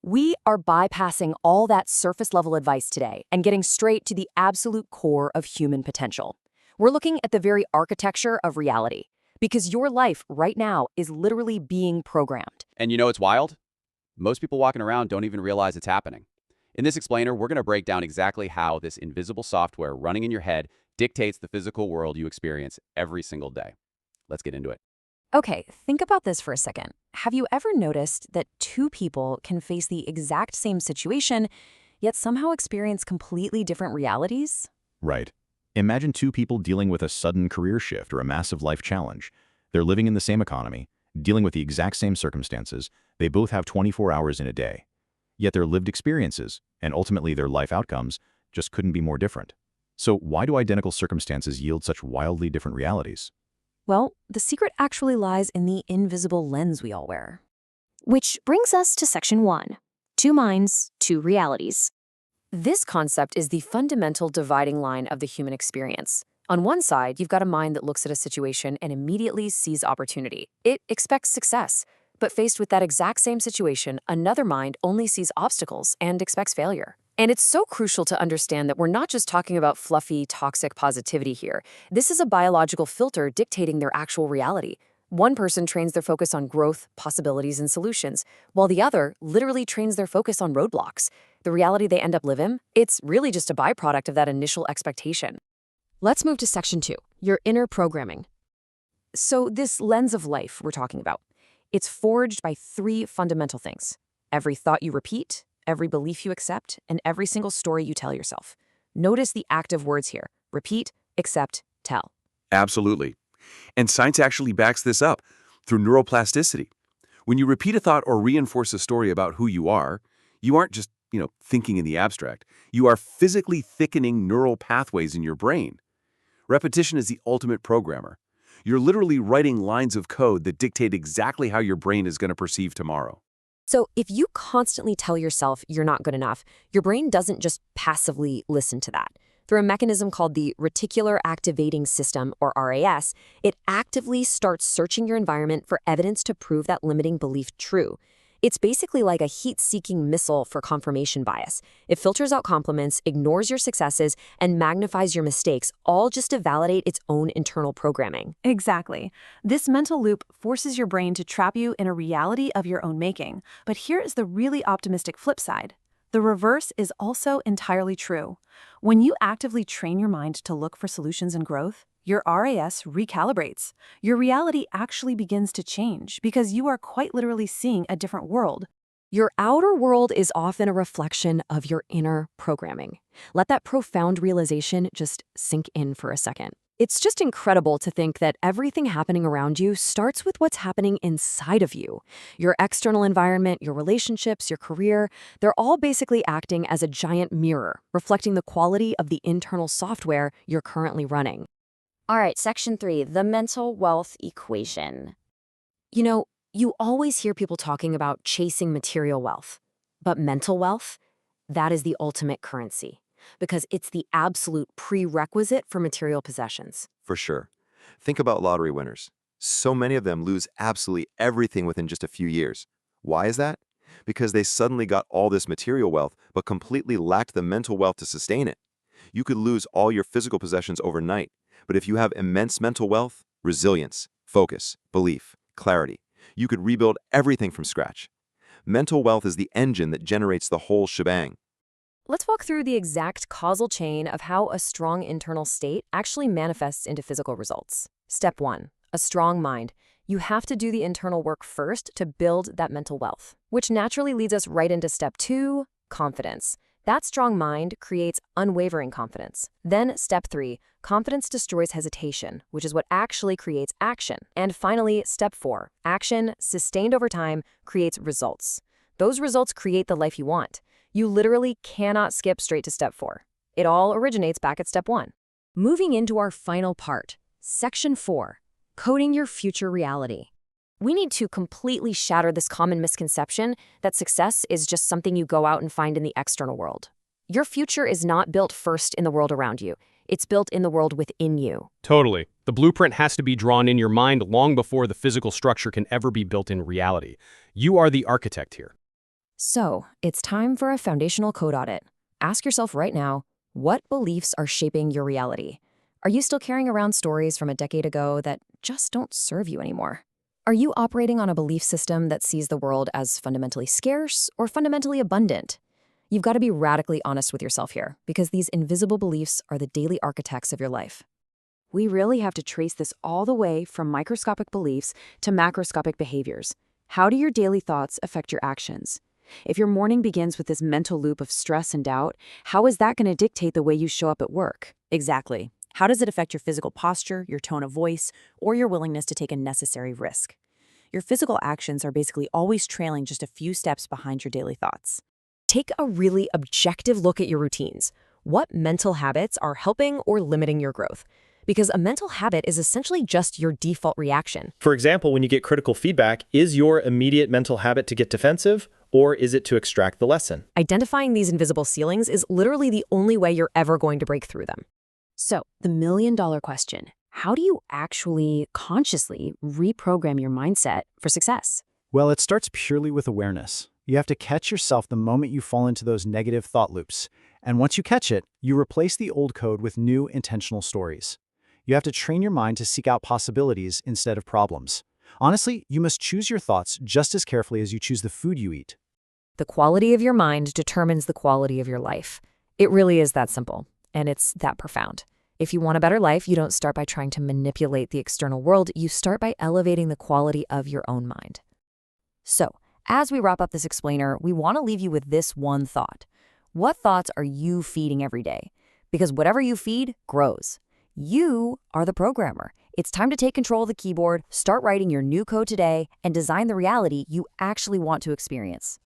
We are bypassing all that surface level advice today and getting straight to the absolute core of human potential. We're looking at the very architecture of reality, because your life right now is literally being programmed. And you know what's wild? Most people walking around don't even realize it's happening. In this explainer, we're going to break down exactly how this invisible software running in your head dictates the physical world you experience every single day. Let's get into it. Okay, think about this for a second. Have you ever noticed that two people can face the exact same situation, yet somehow experience completely different realities? Right. Imagine two people dealing with a sudden career shift or a massive life challenge. They're living in the same economy, dealing with the exact same circumstances. They both have 24 hours in a day. Yet their lived experiences, and ultimately their life outcomes, just couldn't be more different. So why do identical circumstances yield such wildly different realities? Well, the secret actually lies in the invisible lens we all wear. Which brings us to section 1. Two minds, two realities. This concept is the fundamental dividing line of the human experience. On one side, you've got a mind that looks at a situation and immediately sees opportunity. It expects success. But faced with that exact same situation, another mind only sees obstacles and expects failure. And it's so crucial to understand that we're not just talking about fluffy, toxic positivity here. This is a biological filter dictating their actual reality. One person trains their focus on growth, possibilities, and solutions, while the other literally trains their focus on roadblocks. The reality they end up living, it's really just a byproduct of that initial expectation. Let's move to section 2, your inner programming. So this lens of life we're talking about, it's forged by 3 fundamental things: every thought you repeat, every belief you accept, and every single story you tell yourself. Notice the active words here: repeat, accept, tell. Absolutely. And science actually backs this up through neuroplasticity. When you repeat a thought or reinforce a story about who you aren't just, thinking in the abstract. You are physically thickening neural pathways in your brain. Repetition is the ultimate programmer. You're literally writing lines of code that dictate exactly how your brain is going to perceive tomorrow. So if you constantly tell yourself you're not good enough, your brain doesn't just passively listen to that. Through a mechanism called the Reticular Activating System, or RAS, it actively starts searching your environment for evidence to prove that limiting belief true. It's basically like a heat-seeking missile for confirmation bias. It filters out compliments, ignores your successes, and magnifies your mistakes, all just to validate its own internal programming. Exactly. This mental loop forces your brain to trap you in a reality of your own making. But here is the really optimistic flip side. The reverse is also entirely true. When you actively train your mind to look for solutions and growth, your RAS recalibrates. Your reality actually begins to change because you are quite literally seeing a different world. Your outer world is often a reflection of your inner programming. Let that profound realization just sink in for a second. It's just incredible to think that everything happening around you starts with what's happening inside of you. Your external environment, your relationships, your career, they're all basically acting as a giant mirror, reflecting the quality of the internal software you're currently running. All right, section 3, the mental wealth equation. You always hear people talking about chasing material wealth. But mental wealth, that is the ultimate currency, because it's the absolute prerequisite for material possessions. For sure. Think about lottery winners. So many of them lose absolutely everything within just a few years. Why is that? Because they suddenly got all this material wealth, but completely lacked the mental wealth to sustain it. You could lose all your physical possessions overnight, but if you have immense mental wealth, resilience, focus, belief, clarity, you could rebuild everything from scratch. Mental wealth is the engine that generates the whole shebang. Let's walk through the exact causal chain of how a strong internal state actually manifests into physical results. Step 1, a strong mind. You have to do the internal work first to build that mental wealth, which naturally leads us right into step 2, confidence. That strong mind creates unwavering confidence. Then step 3, confidence destroys hesitation, which is what actually creates action. And finally, step 4, action, sustained over time, creates results. Those results create the life you want. You literally cannot skip straight to step 4. It all originates back at step 1. Moving into our final part, section 4, coding your future reality. We need to completely shatter this common misconception that success is just something you go out and find in the external world. Your future is not built first in the world around you. It's built in the world within you. Totally. The blueprint has to be drawn in your mind long before the physical structure can ever be built in reality. You are the architect here. So, it's time for a foundational code audit. Ask yourself right now, what beliefs are shaping your reality? Are you still carrying around stories from a decade ago that just don't serve you anymore? Are you operating on a belief system that sees the world as fundamentally scarce or fundamentally abundant? You've got to be radically honest with yourself here, because these invisible beliefs are the daily architects of your life. We really have to trace this all the way from microscopic beliefs to macroscopic behaviors. How do your daily thoughts affect your actions? If your morning begins with this mental loop of stress and doubt, how is that going to dictate the way you show up at work? Exactly. How does it affect your physical posture, your tone of voice, or your willingness to take a necessary risk? Your physical actions are basically always trailing just a few steps behind your daily thoughts. Take a really objective look at your routines. What mental habits are helping or limiting your growth? Because a mental habit is essentially just your default reaction. For example, when you get critical feedback, is your immediate mental habit to get defensive, or is it to extract the lesson? Identifying these invisible ceilings is literally the only way you're ever going to break through them. So, the million-dollar question, how do you actually consciously reprogram your mindset for success? Well, it starts purely with awareness. You have to catch yourself the moment you fall into those negative thought loops. And once you catch it, you replace the old code with new intentional stories. You have to train your mind to seek out possibilities instead of problems. Honestly, you must choose your thoughts just as carefully as you choose the food you eat. The quality of your mind determines the quality of your life. It really is that simple, and it's that profound. If you want a better life, you don't start by trying to manipulate the external world. You start by elevating the quality of your own mind. So, as we wrap up this explainer, we want to leave you with this one thought. What thoughts are you feeding every day? Because whatever you feed grows. You are the programmer. It's time to take control of the keyboard, start writing your new code today, and design the reality you actually want to experience.